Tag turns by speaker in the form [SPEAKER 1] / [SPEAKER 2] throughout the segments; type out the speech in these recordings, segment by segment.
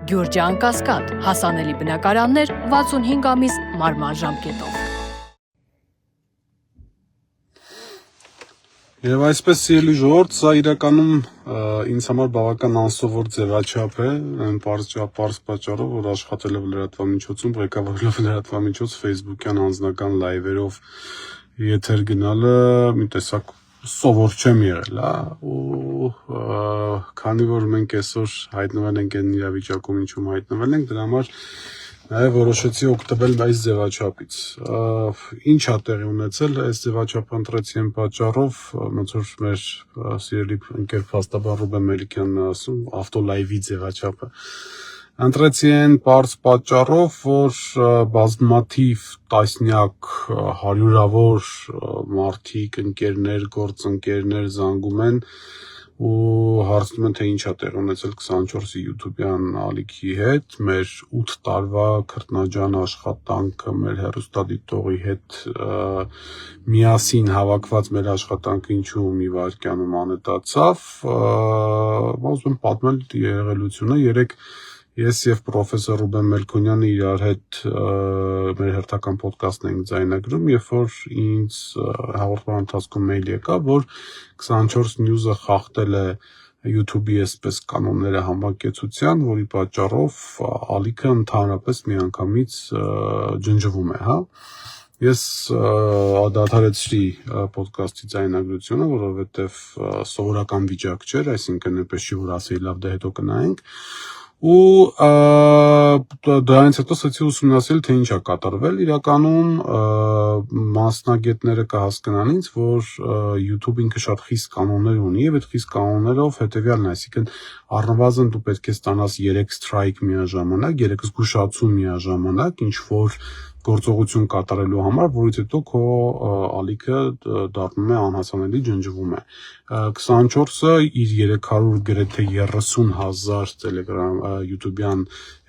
[SPEAKER 1] Գյուրջան Կասկադ, հասանելի բնակարաններ 65 ամիս մարման ժամկետով։
[SPEAKER 2] Եվ այսպես սիրելի ժողովուրդ, սա իրականում ինձ համար բավական անսովոր ձևաչափ է, այն պարզ պատճառով, որ աշխատելով լրատվամիջոցում, ղեկավարելով լրատվամիջոց Facebook-յան անձնական լայվերով եթեր գնալը մի տեսակ սովոր չեմ եղել, ու քանի որ մենք այսօր հայտնվել ենք այն իրավիճակում, ինչում հայտնվել ենք, դրա համար նաև որոշեցի օգտվել այս ձևաչափից։ Ինչ է տեղի ունեցել, այս ձևաչափը ընտրեցի այն պատճառով, ոնց որ մեր սիրելի ընկեր փաստաբան Ռուբեն Մելիքյանն է ասում, ավտոլայվի ձևաչափը։ Ընտրեցի այն պարզ պատճառով, որ բազմաթիվ տասնյակ, հարյուրավոր մարդիկ, ընկերներ, գործընկերներ զանգում են ու հարցնում են, թե ինչ է տեղի ունեցել 24-ի յութուբյան ալիքի հետ, մեր 8 տարվա քրտնաջան աշխատանքը, մեր հեռուստադիտողի հետ միասին հավաքված մեր աշխատանքը ինչու մի վայրկյանում անհետացավ, ուզում եմ պատմել եղելությունը, երեք ես և պրոֆեսոր Ռուբեն Մելքոնյանը իրար հետ մեր հերթական պոդքասթն էինք ձայնագրում, երբ որ ինձ հաղորդման ընթացքում մեյլ եկավ, որ 24 News-ը խախտել է YouTube-ի այսպես կանոնները համակեցության, որի պատճառով ալիքը ընդհանրապես միանգամից ջնջվում է, Ես դադարեցրի պոդքասթի ձայնագրությունը, որովհետև սովորական վիճակ չէր, այսինքն այնպես չի, որ ասեի լավ դե հետո կնայենք, ու դրանից հետո սկսեցի ուսումնասիրել, թե ինչ է կատարվել, իրականում մասնագետները կհասկանան ինձ, որ YouTube ինքը շատ խիստ կանոններ ունի եւ այդ խիստ կանոններով հետեւյալն է, այսինքն առնվազն դու պետք է ստանաս 3 strike միաժամանակ, 3 զգուշացում միաժամանակ, ինչ որ գործողություն կատարելու համար, որից հետո քո ալիքը դառնում է անհասանելի, ջնջվում է։ 24-ը իր 300 գրեթե 30,000 Telegram YouTube-յան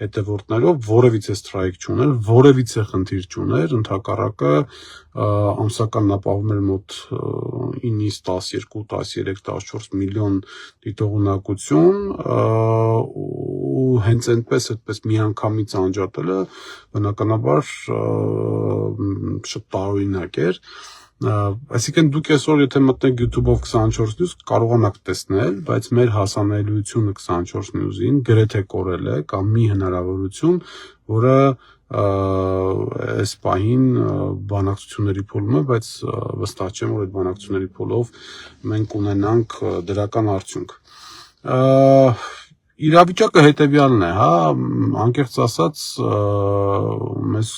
[SPEAKER 2] հետևորդներով որևիցե strike չուներ, որևիցե խնդիր չուներ, ընդհակառակը ամսական ապահովում էր մոտ 9-ից 12, 13, 14 միլիոն դիտողունակություն ու հենց այդպես միանգամից անջատելը բնականաբար շատ տարօրինակ էր, այսինքն դուք այսօր եթե մտնեք YouTube-ով 24 News կարողանաք տեսնել, բայց մեր հասանելիությունը 24 News-ին գրեթե կորել է կամ մի հնարավորություն, որը այս պահին բանակցությունների փուլում է, բայց վստահ չեմ, որ այդ բանակցությունների փուլով մենք ունենանք դրական արդյունք։ Իրավիճակը հետևյալն է, անկեղծ ասած, մեզ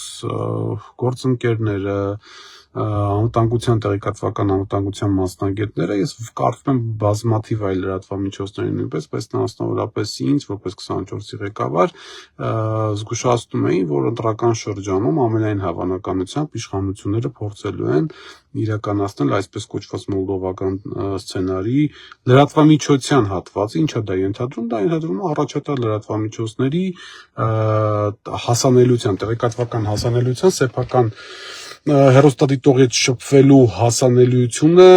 [SPEAKER 2] գործընկերները, անվտանգության տեղեկատվական անվտանգության մասնագետները, ես կարծում եմ բազմաթիվ այլ լրատվամիջոցների նույնպես, բայց մասնավորապես ինձ, որպես 24-ի ղեկավար, զգուշացնում էին, որ ընտրական շրջանում ամենայն հավանականությամբ իշխանությունները փորձելու են իրականացնել այսպես կոչված մոլդովական սցենարի լրատվամիջոցյան հատվածը, ինչա դա ենթադրում, դա ենթադրում է առաջատար լրատվամիջոցների հասանելիության, տեղեկատվական հասանելիության, սեփական հեռուստադիտողի հետ շփվելու հասանելիությունը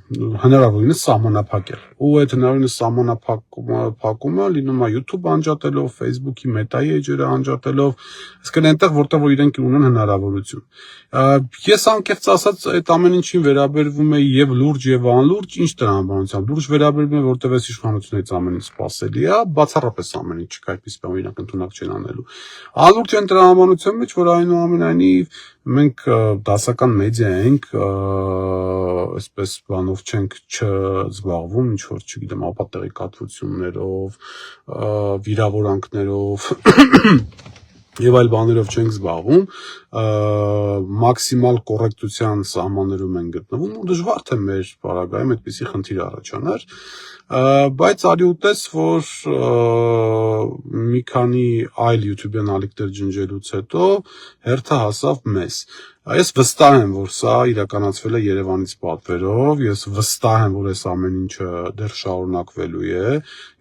[SPEAKER 2] հնարավորինս սահմանափակել, ու այդ հնարավորինս սահմանափակումը լինում է YouTube անջատելով, Facebook-ի Meta-ի էջերը անջատելով, այսինքն այնտեղ, որտեղ որ իրենք ունեն հնարավորություն։ Ես անկեղծ ասած այդ ամեն ինչին վերաբերվում է եւ լուրջ եւ անլուրջ, ինչ տրամաբանությամբ, լուրջ վերաբերվում է, որտեղ այս իշխանությունից ամեն ինչ սпасելի է, բացառապես ամեն ինչ չկա, այդպես բան իրանք ընդունակ չեն անելու։ Անլուրջ են տրամաբանության մեջ, որ այնուամենայնիվ մենք դասական մեդիա ենք, այսպես բանով չենք չզբաղվում, ինչ որ, չգիտեմ, ապատեղեկատվություններով, վիրավորանքներով եւ այլ բաներով չենք զբաղվում, մաքսիմալ կոռեկտության սահմաններում են գտնվում, ու դժվար թե մեր պարագայում այդպիսի խնդիր առաջանար, բայց արի ուտես, որ մի քանի այլ YouTube-յան ալիքներ ջնջելուց հետո հերթը հասավ մեզ։ Ես վստահ եմ, որ սա իրականացվել է Երևանից պատվերով, ես վստահ եմ, որ այս ամեն ինչը դեռ շարունակվելու է,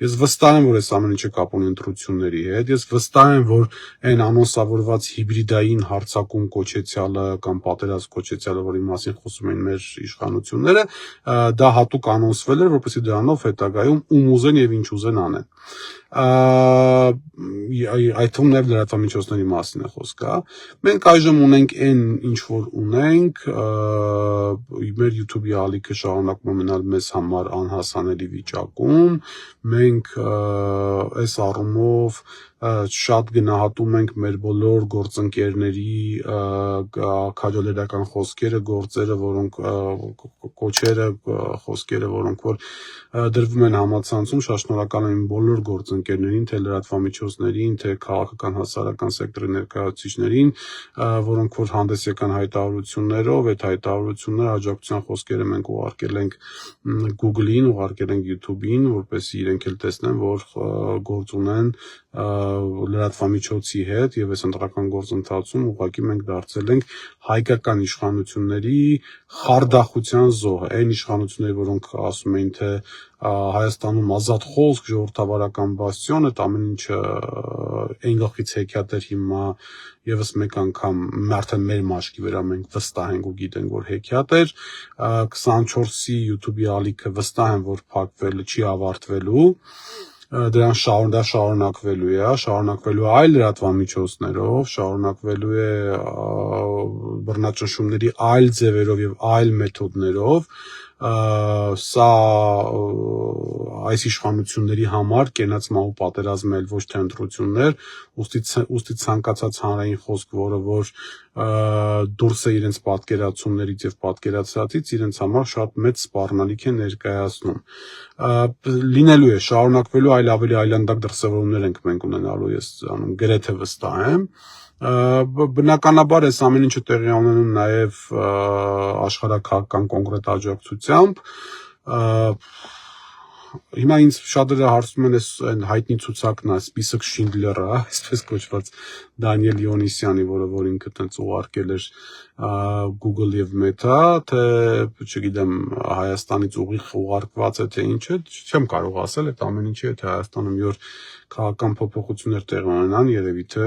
[SPEAKER 2] ես վստահ եմ, որ այս ամեն ինչը կապ ունի ընտրությունների հետ, ես վստահ եմ, որ այն անոնսավորված հիբրիդային հարձակում կոչեցյալը կամ պատերազմ կոչեցյալը, որի մասին խոսում են մեր իշխանությունները, դա հատուկ անոնսվել էր, որպեսզի դրանով հետագայում ում ուզեն եւ ինչ ուզեն անեն։ այդ թվում նաև լրատվամիջոցների մասին է խոսքը, մենք այժմ ունենք այն ինչ որ ունենք, մեր YouTube-ի ալիքը շարունակում է մնալ մեզ համար անհասանելի վիճակում, մենք այս առումով շատ գնահատում ենք մեր բոլոր գործընկերների քաջալերական խոսքերը, գործերը, որոնք կոչերը, խոսքերը, որոնք որ դրվում են համացանցում, շատ շնորհակալ եմ բոլոր գործընկերներին, թե լրատվամիջոցներին, թե քաղաքական հասարակական սեկտորի ներկայացուցիչներին, որոնք որ հանդես եկան հայտարարություններով, այդ հայտարարությունները աջակցության խոսքերը մենք ուղարկել ենք Google-ին, ուղարկել ենք YouTube-ին, որպեսզի իրենք էլ տեսնեն, որ գործ ունեն լրատվամիջոցի հետ եւ այս ընտրական գործընթացում ուղղակի մենք դարձել ենք հայկական իշխանությունների խարդախության զոհը, այն իշխանությունները, որոնք ասում էին, թե Հայաստանում ազատ խոսք, ժողովրդավարական բաստիոն, այդ ամեն ինչը այն գլխից հեքիաթ էր, հիմա եւս մեկ անգամ արդեն մեր մաշկի վրա մենք վստահ ենք ու գիտենք, որ հեքիաթ էր, 24-ի YouTube-ի ալիքը վստահ եմ, որ փակվել չի ավարտվելու, դա շարունակվելու է, շարունակվելու է այլ լրատվամիջոցներով, շարունակվելու է բռնաճնշումների այլ ձևերով եւ այլ մեթոդներով, սա այս իշխանությունների համար կենաց մահու պատերազմ էլ ոչ թե ընտրություններ, ուստի ցանկացած հանրային խոսք, որը որ դուրս է իրենց պատկերացումներից եւ պատկերացրածից, իրենց համար շատ մեծ սպառնալիք է ներկայացնում։ Լինելու է, շարունակվելու այլ ավելի այլանդակ դրսևորումներ ենք մենք ունենալու, ես գրեթե վստահ եմ։ Բնականաբար այս ամեն ինչը տեղի ունենում նաև աշխարհաքաղաքական կոնկրետ աջակցությամբ։ Հիմա ինձ շատերը հարցնում են այս հայտնի ցուցակն է, Սպիսակ Շինդլերը, այսպես կոչված Դանիել Յոնիսյանի, որ ինքը տենց ուղարկել էր Google եւ Meta, թե չգիտեմ Հայաստանից ուղիղ ուղարկված է թե ինչ է, չեմ կարող ասել, այդ ամեն ինչի հետ Հայաստանում մի օր քաղաքական փոփոխություններ տեղի ունենան, երևի թե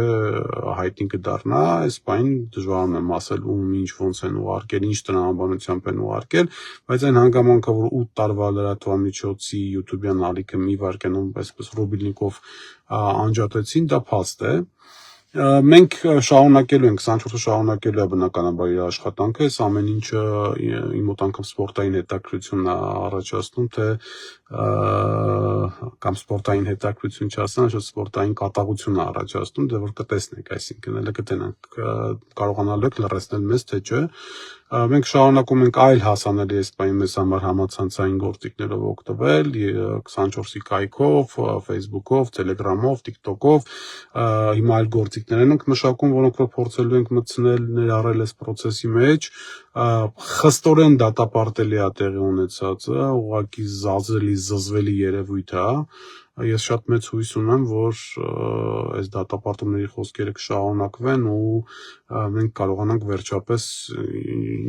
[SPEAKER 2] հայտնի կդառնա, այս բան դժվարն եմ ասել ում ինչ ոնց են ուղարկել, ինչ տրամաբանությամբ են ուղարկել, բայց այն հանգամանքը, որ 8 տարվա լրատվամիջոցի YouTube-յան ալիքը մի վարքանում այսպես Ռուբիլնիկով անջատեցին, դա փաստ է։ Մենք շարունակելու ենք, 24-ը շարունակելու է բնականաբար իր աշխատանքը, այս ամեն ինչը իմ մոտ անգամ սպորտային հետաքրքրություն է առաջացնում, թե կամ սպորտային հետաքրքրություն չասեմ, այլ սպորտային կատաղություն է առաջացնում, դե որ կտեսնենք, այսինքն էլ կտենանք, կարողանալու եք լրացնել մեզ, թե չէ։ Մենք շարունակում ենք այլ հասանելի այս բանի մեզ համար համացանցային գործիքներով օգտվել, 24-ի կայքով, Facebook-ով, Telegram-ով, TikTok-ով, հիմա այլ գործիքներ ենք մշակում, որոնք որ փորձելու ենք մտցնել, ներառել այս process-ի մեջ, խստորեն դատապարտելի է տեղի ունեցածը, ուղղակի զազելի, զզվելի երևույթ է, ես շատ մեծ հույս ունեմ, որ այս դատապարտումների խոսքերը կշարունակվեն ու մենք կարողանանք վերջապես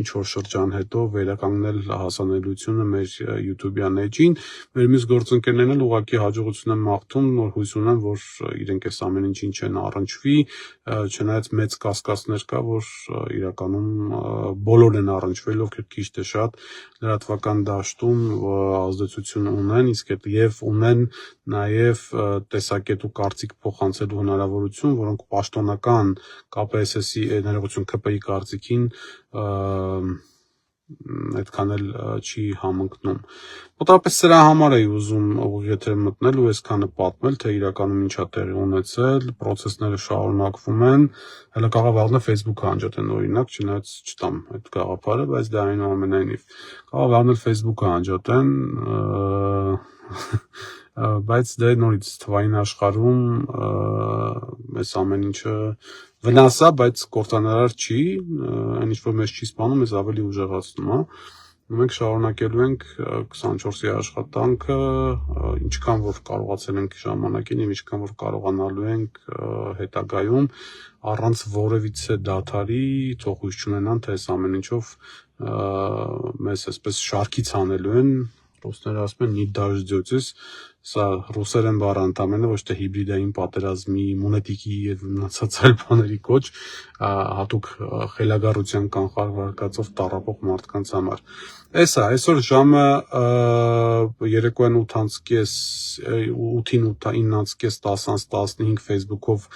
[SPEAKER 2] ինչ-որ շրջան հետո վերականգնել հասանելիությունը մեր YouTube-յան էջին, մեր մյուս գործընկերներն էլ ուղղակի հաջողություն են մաղթում, որ հույս ունեմ, որ իրենք այս ամեն ինչ են առնչվի, չնայած մեծ կասկածներ կա, որ իրականում բոլորն են առնչվել, ովքեր քիչ թե շատ լրատվական դաշտում ազդեցություն ունեն, իսկ եւ ունեն նաև տեսակետ ու կարծիք փոխանցելու հնարավորություն, որոնք պաշտոնական KPSS-ի ներողություն ԿՊ-ի կարծիքին այդքան էլ չի համընկնում։ Մոտավորապես սրա համար էի ուզում ուղիղ մտնել ու այսքանը պատմել, թե իրականում ինչ է տեղի ունեցել, process-ները շարունակվում են, հələ կարող վաղնա Facebook-ը անջատեն օրինակ, չնայած չտամ այդ գաղափարը, բայց դա այնուամենայնիվ կարող վաղնել Facebook-ը անջատեն, բայց դե նորից թվային աշխարհում այս ամեն ինչը վնաս է, բայց կործանարար չի, այն ինչ որ մեզ չի սպանում, մեզ ավելի ուժեղացնում է։ Մենք շարունակելու ենք 24-ի աշխատանքը, ինչքան որ կարողացել ենք ժամանակին եւ ինչքան որ կարողանալու ենք հետագայում առանց որևիցե դադարի, թող հույս չունենան, թե այս ամեն ինչով մեզ այսպես շարքից հանելու են Ռուսները ասում են «не дождётесь», սա ռուսերեն բառը ընդամենը ոչ թե հիբրիդային պատերազմի, մունետիկի եւ մնացած այլ բաների կոչ, հատուկ խելագարության կանխարգելածով տառապող մարդկանց համար։ Էսա, այսօր ժամը երեկոյան 8:30, 9:30, 10:15 Facebook-ով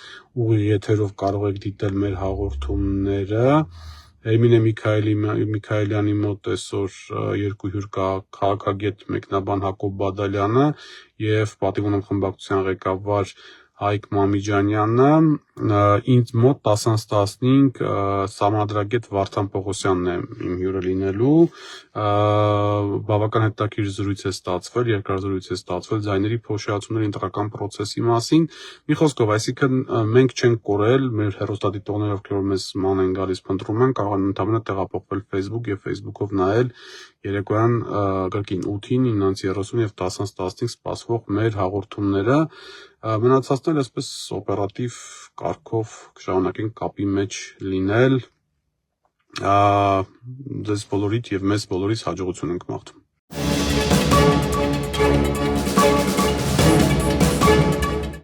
[SPEAKER 2] ուղիղ եթերով կարող եք դիտել մեր հաղորդումները։ Էմինե Միքայելյանի մոտ այսօր երկու հյուր կա քաղաքագետ մեկնաբան Հակոբ Բադալյանը եւ պատիվունում խմբակցության ղեկավար Հայկ Մամիջանյանը, ինձ մոտ 10:15 սահմանադրագետ Վարդան Պողոսյանն է իմ հյուրը լինելու, բավական հետաքրքիր զրույց է ստացվել, երկար զրույց է ստացվել ձայների փոշիացումների ընտրական process-ի մասին, մի խոսքով, այսինքն մենք չենք կորել, մեր հեռուստադիտողները, ովքեր որ մեզ ման են գալիս, փնտրում են, կարող են ընդհանրապես տեղափոխվել Facebook եւ Facebook-ով նայել երեկոյան կրկին 8-ին, 9:30 եւ 10:15 սպասվող մեր հաղորդումները, մնացածն էլ այսպես օպերատիվ կարգով կշարունակենք կապի մեջ լինել, ձեզ բոլորիդ եւ մեզ բոլորիս հաջողություն ենք մաղթում։